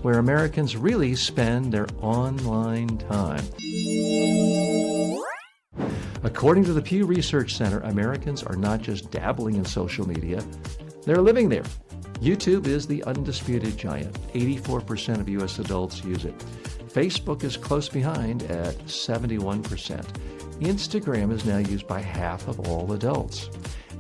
where Americans really spend their online time. According to the Pew Research Center, Americans are not just dabbling in social media, they're living there. YouTube is the undisputed giant. 84% of U.S. adults use it. Facebook is close behind at 71%. Instagram is now used by half of all adults.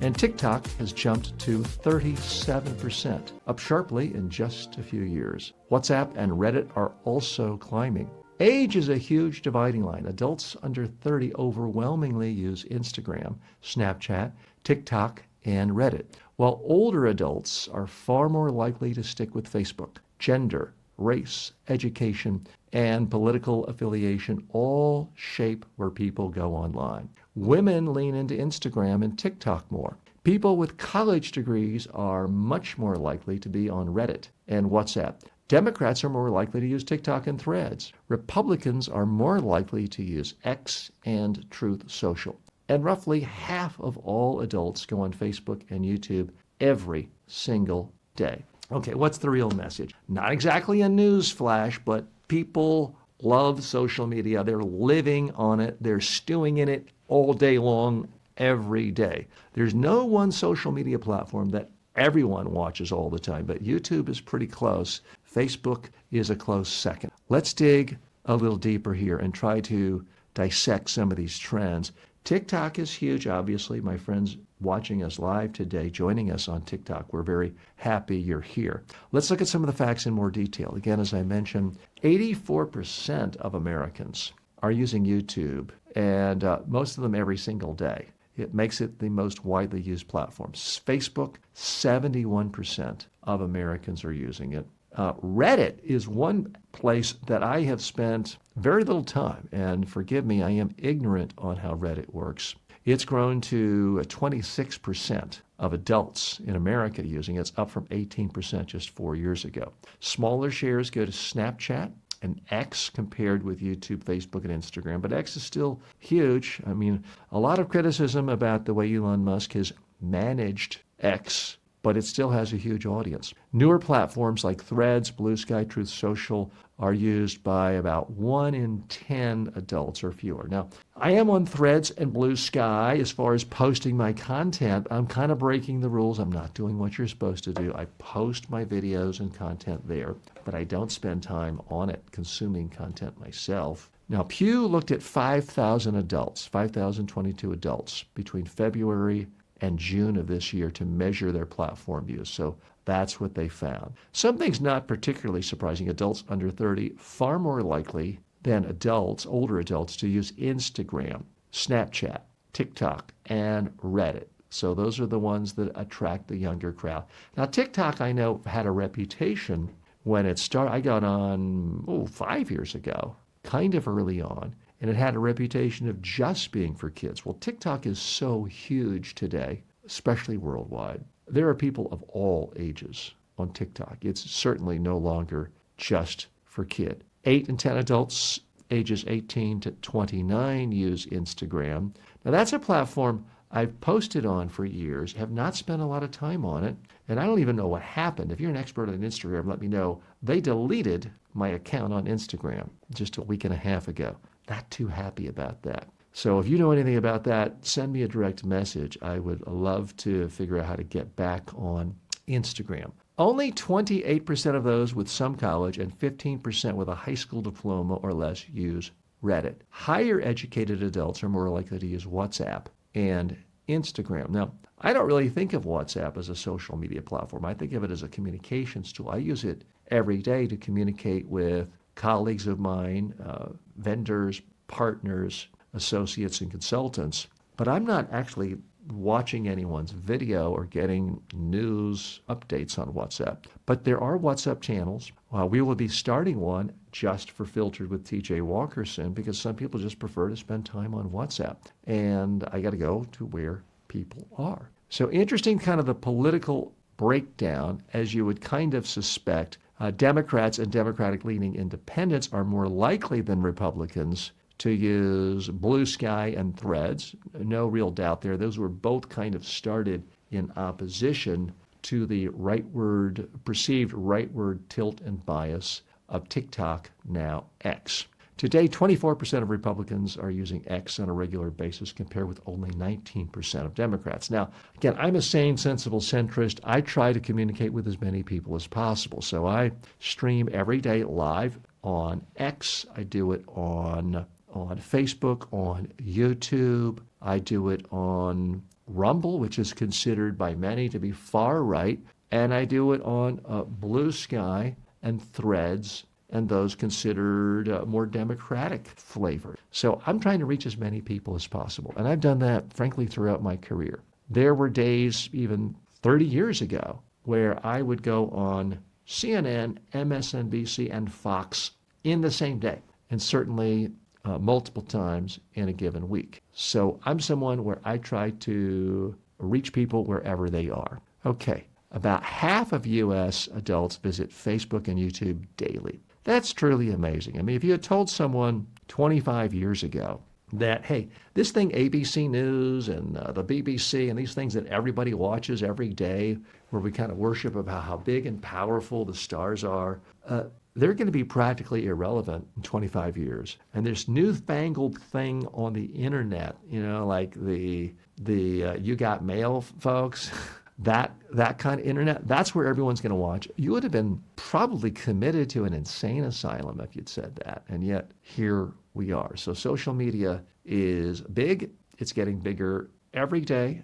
And TikTok has jumped to 37%, up sharply in just a few years. WhatsApp and Reddit are also climbing. Age is a huge dividing line. Adults under 30 overwhelmingly use Instagram, Snapchat, TikTok, and Reddit, while older adults are far more likely to stick with Facebook. Gender, race, education, and political affiliation all shape where people go online. Women lean into Instagram and TikTok more. People with college degrees are much more likely to be on Reddit and WhatsApp. Democrats are more likely to use TikTok and Threads. Republicans are more likely to use X and Truth Social. And roughly half of all adults go on Facebook and YouTube every single day. Okay, what's the real message? Not exactly a news flash, but people love social media. They're living on it. They're stewing in it all day long, every day. There's no one social media platform that everyone watches all the time, but YouTube is pretty close. Facebook is a close second. Let's dig a little deeper here and try to dissect some of these trends. TikTok is huge, obviously. My friends watching us live today, joining us on TikTok, we're very happy you're here. Let's look at some of the facts in more detail. Again, as I mentioned, 84% of Americans are using YouTube, and most of them every single day. It makes it the most widely used platform. Facebook, 71% of Americans are using it. Reddit is one place that I have spent very little time, and forgive me, I am ignorant on how Reddit works. It's grown to 26% of adults in America using it. It's up from 18% just 4 years ago. Smaller shares go to Snapchat and X compared with YouTube, Facebook, and Instagram, but X is still huge. I mean, a lot of criticism about the way Elon Musk has managed X, but it still has a huge audience. Newer platforms like Threads, Blue Sky, Truth Social are used by about 1 in 10 adults or fewer. Now, I am on Threads and Blue Sky as far as posting my content. I'm kind of breaking the rules. I'm not doing what you're supposed to do. I post my videos and content there, but I don't spend time on it consuming content myself. Now, Pew looked at 5,000 adults, 5,022 adults between February and June of this year to measure their platform use. So that's what they found. Something's not particularly surprising. Adults under 30 far more likely than adults, older adults, to use Instagram, Snapchat, TikTok, and Reddit. So those are the ones that attract the younger crowd. Now, TikTok, I know, had a reputation when it started. I got on 5 years ago, kind of early on. And it had a reputation of just being for kids. Well, TikTok is so huge today, especially worldwide. There are people of all ages on TikTok. It's certainly no longer just for kids. 8 in 10 adults ages 18 to 29 use Instagram. Now, that's a platform I've posted on for years, have not spent a lot of time on it, and I don't even know what happened. If you're an expert on Instagram, let me know. They deleted my account on Instagram just a week and a half ago. Not too happy about that. So if you know anything about that, send me a direct message. I would love to figure out how to get back on Instagram. Only 28% of those with some college and 15% with a high school diploma or less use Reddit. Higher educated adults are more likely to use WhatsApp and Instagram. Now, I don't really think of WhatsApp as a social media platform. I think of it as a communications tool. I use it every day to communicate with colleagues of mine, vendors, partners, associates, and consultants. But I'm not actually watching anyone's video or getting news updates on WhatsApp. But there are WhatsApp channels. We will be starting one just for Filtered with TJ Walker soon, because some people just prefer to spend time on WhatsApp. And I got to go to where people are. So interesting kind of the political breakdown, as you would kind of suspect. Democrats and Democratic-leaning independents are more likely than Republicans to use Blue Sky and Threads. No real doubt there. Those were both kind of started in opposition to the perceived rightward tilt and bias of TikTok, now X. Today, 24% of Republicans are using X on a regular basis, compared with only 19% of Democrats. Now, again, I'm a sane, sensible centrist. I try to communicate with as many people as possible. So I stream every day live on X. I do it on Facebook, on YouTube. I do it on Rumble, which is considered by many to be far right. And I do it on Blue Sky and Threads, and those considered more democratic flavor. So I'm trying to reach as many people as possible. And I've done that, frankly, throughout my career. There were days, even 30 years ago, where I would go on CNN, MSNBC, and Fox in the same day, and certainly multiple times in a given week. So I'm someone where I try to reach people wherever they are. Okay, about half of U.S. adults visit Facebook and YouTube daily. That's truly amazing. I mean, if you had told someone 25 years ago that, hey, this thing ABC News and the BBC and these things that everybody watches every day, where we kind of worship about how big and powerful the stars are, they're going to be practically irrelevant in 25 years. And this newfangled thing on the internet, like the You Got Mail folks, that kind of internet, that's where everyone's going to watch. You would have been probably committed to an insane asylum if you'd said that. And yet here we are. So social media is big. It's getting bigger every day.